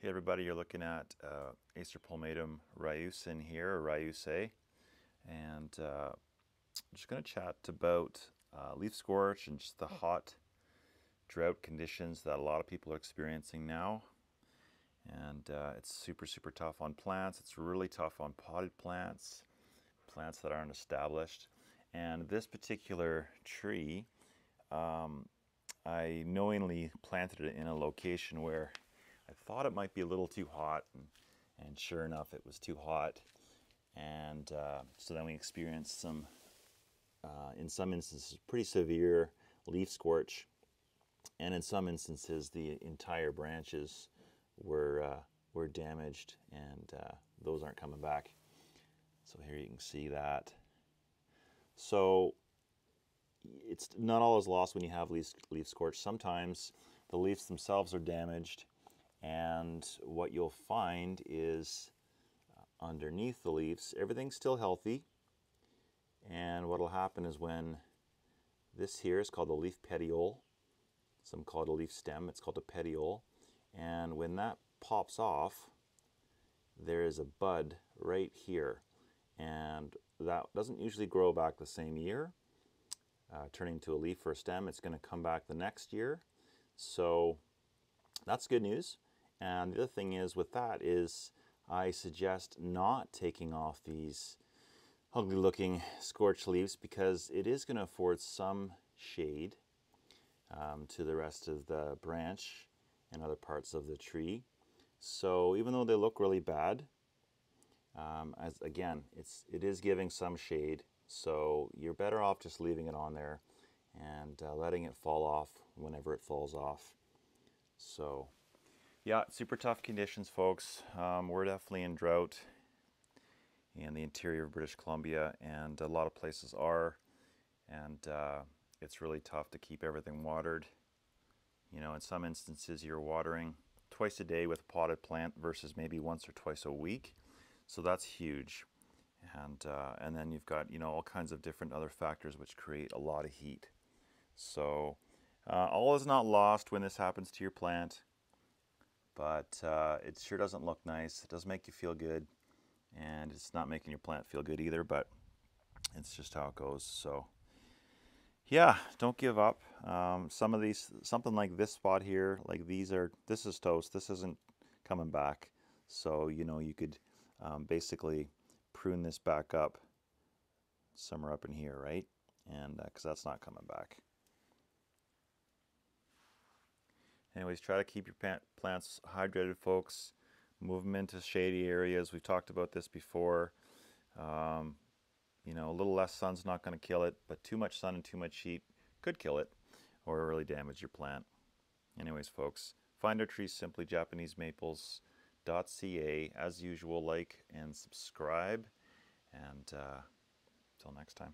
Hey everybody, you're looking at Acer palmatum ryusin here, or ryusei, and I'm just going to chat about leaf scorch and just the hot drought conditions that a lot of people are experiencing now. And it's super tough on plants. It's really tough on potted plants, plants that aren't established. And this particular tree, I knowingly planted it in a location where I thought it might be a little too hot, and sure enough, it was too hot. And so then we experienced some, in some instances, pretty severe leaf scorch, and in some instances, the entire branches were damaged, and those aren't coming back. So here you can see that. So it's not always lost when you have leaf scorch. Sometimes the leaves themselves are damaged, and what you'll find is underneath the leaves, everything's still healthy. And what will happen is when this here is called the leaf petiole, some call it a leaf stem, it's called a petiole. And when that pops off, there is a bud right here. And that doesn't usually grow back the same year, turning to a leaf or a stem. It's going to come back the next year. So that's good news. And the other thing is with that is I suggest not taking off these ugly looking scorched leaves, because it is going to afford some shade to the rest of the branch and other parts of the tree. So even though they look really bad, it is giving some shade. So you're better off just leaving it on there and letting it fall off whenever it falls off. So yeah, super tough conditions, folks. We're definitely in drought in the interior of British Columbia, and a lot of places are, and it's really tough to keep everything watered. You know, in some instances you're watering twice a day with a potted plant versus maybe once or twice a week, so that's huge. And then you've got, you know, all kinds of different other factors which create a lot of heat. So all is not lost when this happens to your plant, but it sure doesn't look nice. It doesn't make you feel good, and it's not making your plant feel good either, but it's just how it goes. So yeah, don't give up. Some of these, something like this spot here, like this is toast. This isn't coming back. So, you know, you could basically prune this back up somewhere up in here, right? And because that's not coming back. Anyways, try to keep your plants hydrated, folks. Move them into shady areas. We've talked about this before. You know, a little less sun's not going to kill it, but too much sun and too much heat could kill it or really damage your plant. Anyways, folks, find our trees simply japanesemaples.ca. As usual, like and subscribe, and until next time.